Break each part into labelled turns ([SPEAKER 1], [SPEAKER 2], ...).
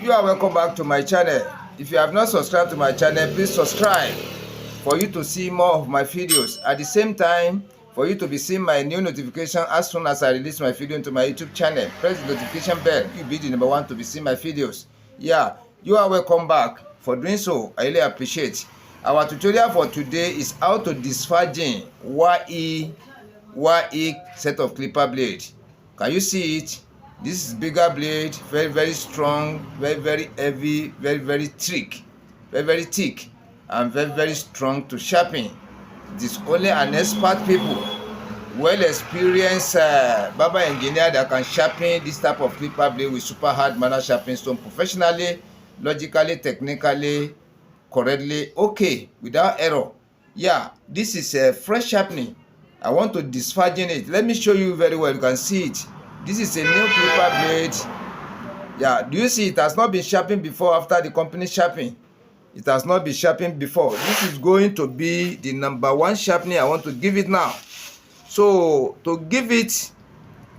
[SPEAKER 1] You are welcome back to my channel. If you have not subscribed to my channel, please subscribe for you to see more of my videos. At the same time, for you to be seeing my new notification as soon as I release my video into my YouTube channel. Press the notification bell. You'll be the number one to be seeing my videos. Yeah, you are welcome back. For doing so, I really appreciate. Our tutorial for today is how to disfaging WAHAI set of clipper blade. Can you see it? This is bigger blade, very strong, very heavy, very thick, very thick, and very strong to sharpen. It is only an expert people, well experienced barber engineer that can sharpen this type of clipper blade with super hard manual sharpening stone professionally, logically, technically, correctly, okay, without error. Yeah, this is a fresh sharpening. I want to disfaging it. Let me show you very well. You can see it. This is a new clipper blade. Yeah, do you see it has not been sharpened before after the company sharpening? It has not been sharpened before. This is going to be the number one sharpening I want to give it now. So to give it,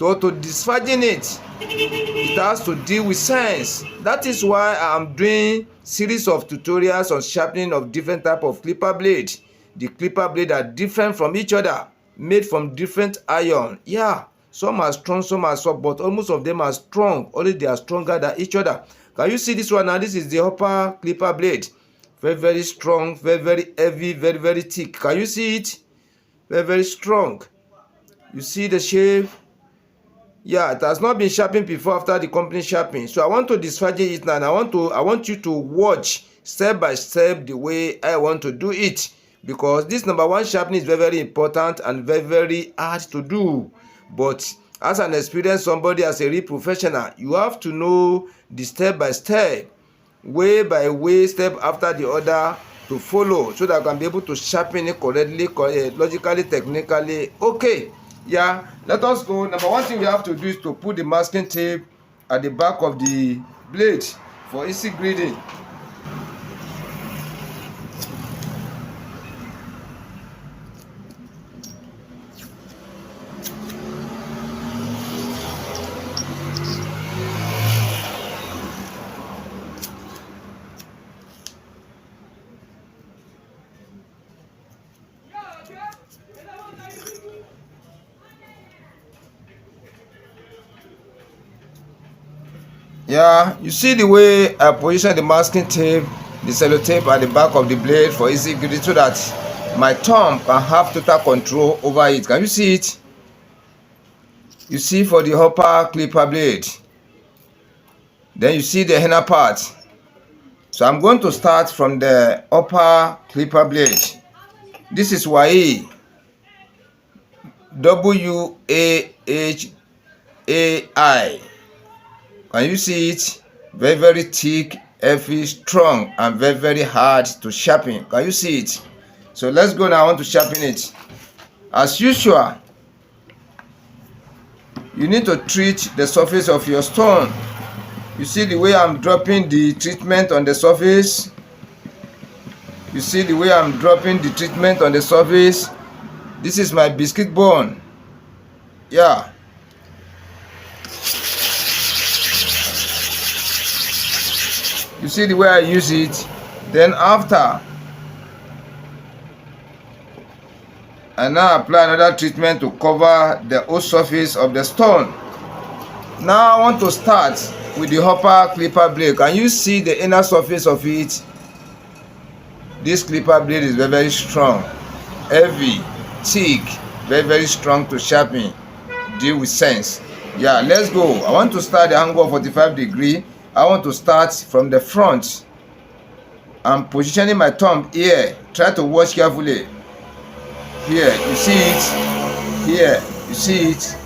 [SPEAKER 1] to disfaging it, it has to deal with science. That is why I'm doing series of tutorials on sharpening of different type of clipper blade. The clipper blade are different from each other, made from different iron. Yeah, some are strong, some are soft, but almost of them are strong. Only they are stronger than each other. Can you see this one now? This is the upper clipper blade. Very strong, very heavy, very thick. Can you see it? Very strong. You see the shape? Yeah, it has not been sharpened before after the company sharpening. So I want to disfaging it now, and I want you to watch step by step the way I want to do it, because this number one sharpening is very important and very hard to do. But as an experienced somebody, as a real professional, you have to know the step by step, way by way, step after the other to follow, so that I can be able to sharpen it correctly, logically, technically. Okay, yeah, let us go. Number one thing we have to do is to put the masking tape at the back of the blade for easy grading. Yeah, you see the way I position the masking tape, the sellotape at the back of the blade for easy grading, so that my thumb can have total control over it. Can you see it? You see for the upper clipper blade. Then you see the inner part. So I'm going to start from the upper clipper blade. This is WAHAI. WAHAI. Can you see it? Very thick, heavy, strong, and very hard to sharpen. Can you see it? So let's go now. I want to sharpen it. As usual, you need to treat the surface of your stone. You see the way I'm dropping the treatment on the surface? You see the way I'm dropping the treatment on the surface? This is my biscuit bone. Yeah. You see the way I use it. Then after, I now apply another treatment to cover the whole surface of the stone. Now I want to start with the upper clipper blade. Can you see the inner surface of it? This clipper blade is very strong, heavy, thick, very strong to sharpen. Deal with sense. Yeah, let's go. I want to start the angle of 45 degrees. I want to start from the front. I'm positioning my thumb here. Try to watch carefully. Here, you see it. Here, you see it.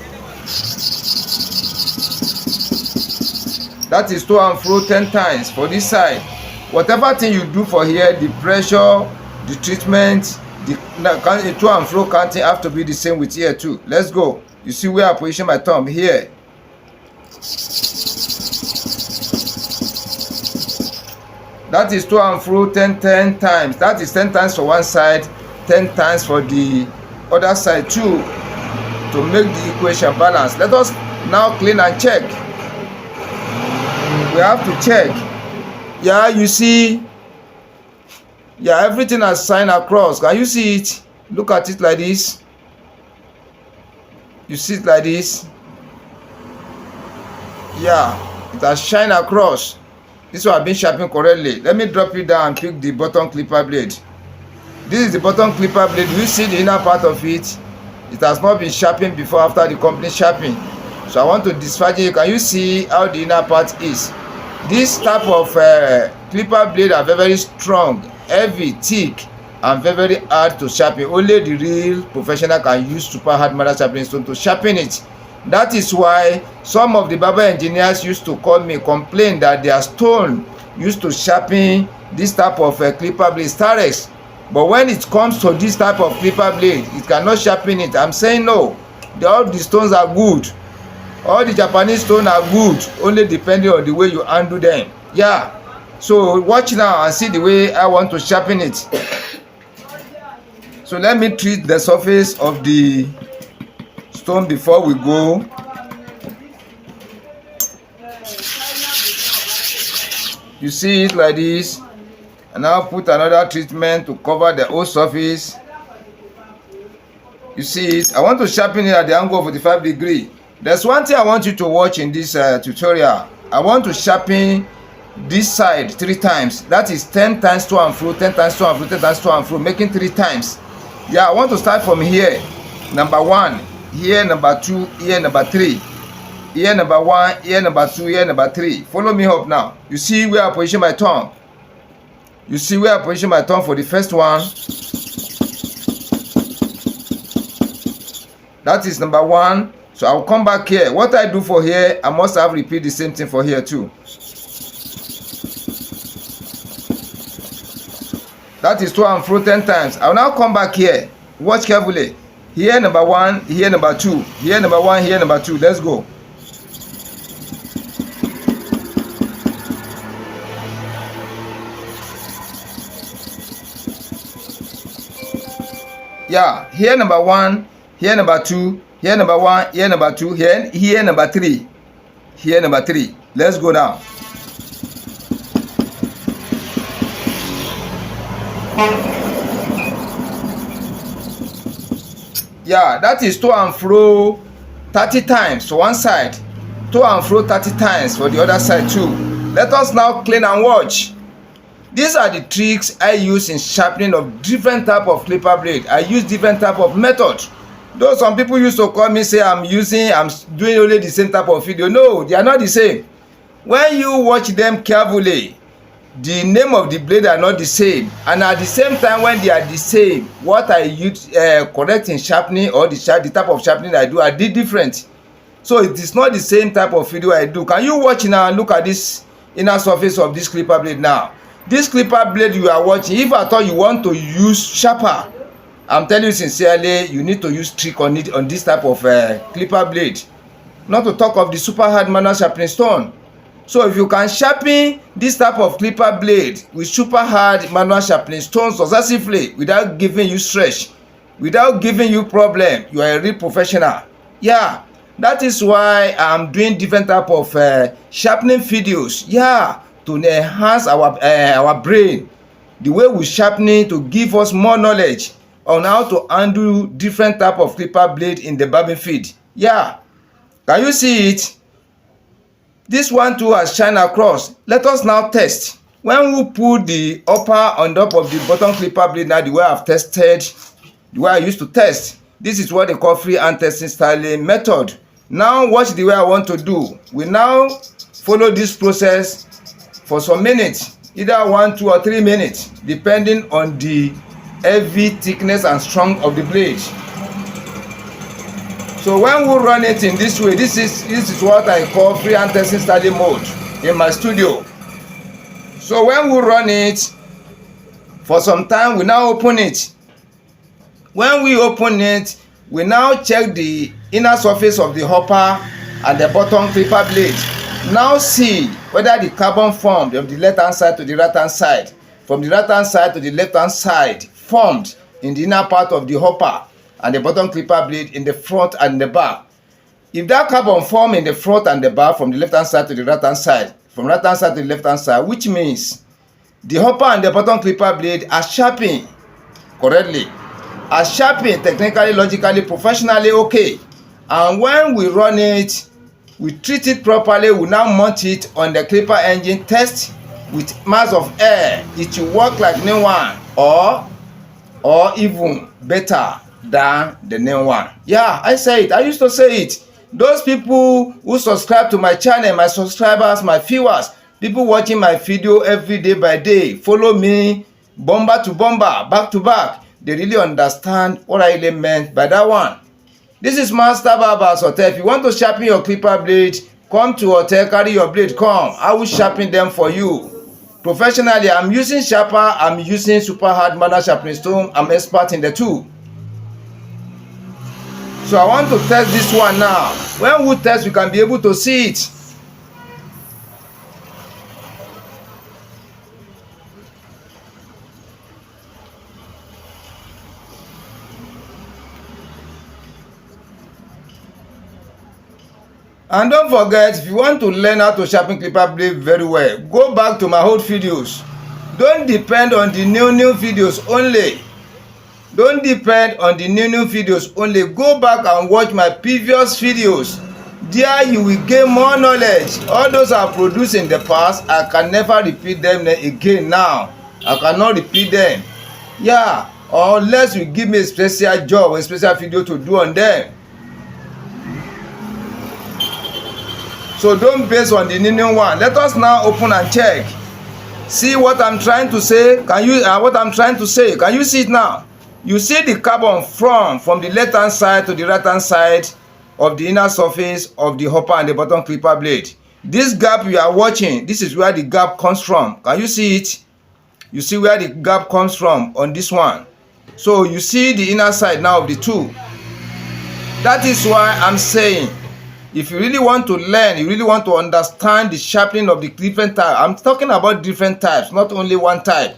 [SPEAKER 1] That is to and fro 10 times for this side. Whatever thing you do for here, the pressure, the treatment, the to and fro counting have to be the same with here too. Let's go. You see where I position my thumb here. That is to and fro 10 times. That is 10 times for one side, 10 times for the other side too, to make the equation balance. Let us now clean and check. we have to check. Yeah, you see, yeah, everything has signed across. Can you see it? Look at it like this. You see it like this. Yeah, it has shined across. This one has been sharpened correctly. Let me drop it down and pick the bottom clipper blade. This is the bottom clipper blade. You see the inner part of it. It has not been sharpened before after the complete sharpening. So I want to dispatch it. Can you see how the inner part is? This type of clipper blade are very, very strong, heavy, thick, and very, very hard to sharpen. Only the real professional can use super hard metal sharpening stone to sharpen it. That is why some of the barber engineers used to call me, complain that their stone used to sharpen this type of clipper blade, Starex. But when it comes to this type of clipper blade, it cannot sharpen it. I'm saying no. All the stones are good. All the Japanese stones are good, only depending on the way you handle them. Yeah. So watch now and see the way I want to sharpen it. So let me treat the surface of the stone before we go. You see it like this. And now put another treatment to cover the whole surface. You see it. I want to sharpen it at the angle of 45 degrees. There's one thing I want you to watch in this tutorial. I want to sharpen this side 3 times. That is 10 times to and fro, 10 times to and fro, 10 times to and fro, making 3 times. Yeah, I want to start from here. Number 1, here number 2, here number 3. Here number 1, here number 2, here number 3. Follow me up now. You see where I position my thumb. You see where I position my thumb for the first one. That is number 1. So I'll come back here. What I do for here, I must have repeat the same thing for here too. That is to and fro 10 times. I'll now come back here. Watch carefully. Here number 1, here number 2, here number 1, here number 2. Let's go. Yeah, here number 1, here number 2, here number 1, here number 2, here number 3, here number 3. Let's go now. Yeah, that is to and fro 30 times for one side, to and fro 30 times for the other side too. Let us now clean and watch. These are the tricks I use in sharpening of different type of clipper blade. I use different type of method. Though some people used to call me, say I'm doing only the same type of video. No, they are not the same. When you watch them carefully, the name of the blade are not the same. And at the same time, when they are the same, what I use correct in sharpening or the type of sharpening I do are different. So it is not the same type of video I do. Can you watch now and look at this inner surface of this clipper blade now? This clipper blade you are watching, if at all you want to use sharper, I'm telling you sincerely, you need to use trick on it, on this type of clipper blade. Not to talk of the super hard manual sharpening stone. So if you can sharpen this type of clipper blade with super hard manual sharpening stones successfully without giving you stretch, without giving you problem, you are a real professional. Yeah, that is why I'm doing different type of sharpening videos. Yeah, to enhance our brain, the way we sharpening, to give us more knowledge on how to handle different type of clipper blade in the barbing field. Yeah, can you see it? This one too has shined across. Let us now test. When we put the upper on top of the bottom clipper blade, now the way I've tested, the way I used to test, this is what they call freehand testing styling method. Now watch the way I want to do. We now follow this process for some minutes, either 1, 2 or 3 minutes, depending on the heavy thickness and strength of the blade. So when we run it in this way, this is what I call freehand testing study mode in my studio. So when we run it for some time, we now open it. When we open it, we now check the inner surface of the hopper and the bottom clipper blade. Now see whether the carbon formed of the left hand side to the right hand side, from the right hand side to the left hand side, formed in the inner part of the hopper and the bottom clipper blade in the front and the back. if that carbon form in the front and the back from the left hand side to the right hand side, from right hand side to the left hand side, which means the upper and the bottom clipper blade are sharpened correctly, are sharpened technically, logically, professionally, okay. And when we run it, we treat it properly, we now mount it on the clipper engine, test with mass of air, it will work like new one or even better than the new one. Yeah, I say it, I used to say it. Those people who subscribe to my channel, my subscribers, my viewers, people watching my video every day by day, follow me bomber to bomber, back to back, they really understand what I really meant by that one. This is MASTERbarbers OttE. If you want to sharpen your clipper blade, come to OttE, carry your blade, come. I will sharpen them for you. Professionally, I'm using sharper, I'm using super hard manual sharpening stone, I'm expert in the two. So I want to test this one now. When we test, we can be able to see it. And don't forget, if you want to learn how to sharpen clipper blade very well, go back to my old videos. Don't depend on the new videos only. Don't depend on the new videos only. Go back and watch my previous videos. There you will gain more knowledge. All those I produced in the past, I can never repeat them again now. I cannot repeat them. Yeah, unless you give me a special job, a special video to do on them. So don't base on the new one. Let us now open and check. See what I'm trying to say? Can you what I'm trying to say? Can you see it now? You see the carbon from the left hand side to the right hand side of the inner surface of the upper and the bottom clipper blade. This gap you are watching, this is where the gap comes from. Can you see it? You see where the gap comes from on this one. So you see the inner side now of the two. That is why I'm saying, if you really want to learn, you really want to understand the sharpening of the different types. I'm talking about different types, not only one type.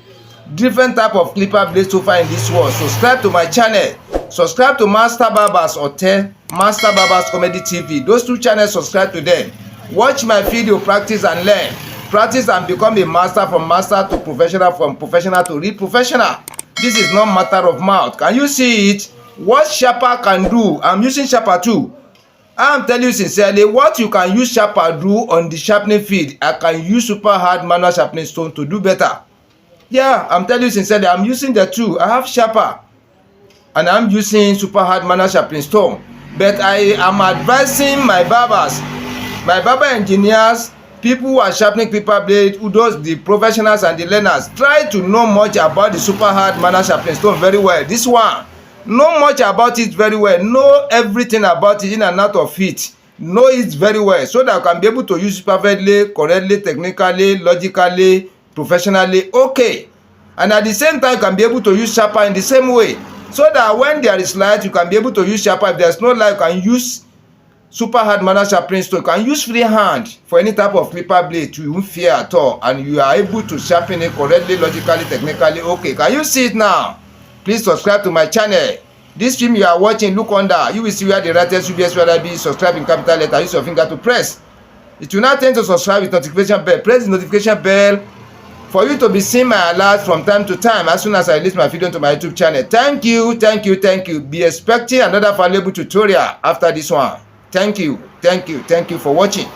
[SPEAKER 1] Different type of clipper blades so far in this world. Subscribe to my channel. Subscribe to MASTERbarbers OttE, MASTERbarbers Comedy TV. Those two channels, subscribe to them. Watch my video, practice and learn. Practice and become a master, from master to professional, from professional to real professional. This is not matter of mouth. Can you see it? What sharper can do? I'm using sharper too. I'm telling you sincerely, what you can use sharper do on the sharpening field, I can use super hard manual sharpening stone to do better. Yeah, I'm telling you sincerely, I'm using the two. I have sharper and I'm using super hard manual sharpening stone. But I am advising my barbers, my barber engineers, people who are sharpening clipper blade, who does the professionals and the learners, try to know much about the super hard manual sharpening stone very well. This one, know much about it very well. Know everything about it, in and out of it. Know it very well, so that I can be able to use it perfectly, correctly, technically, logically, professionally, okay. And at the same time, you can be able to use sharper in the same way, so that when there is light, you can be able to use sharper. If there's no light, you can use super hard manual sharpening stone. You can use free hand for any type of clipper blade. You won't fear at all, and you are able to sharpen it correctly, logically, technically, okay. Can you see it now? Please subscribe to my channel. This film you are watching, look under. You will see where the writers WAHAI, subscribe in capital letter. Use your finger to press. It will not tend to subscribe with notification bell. Press the notification bell for you to be seeing my alerts from time to time as soon as I release my video to my YouTube channel. Thank you, thank you, thank you. Be expecting another valuable tutorial after this one. Thank you, thank you, thank you for watching.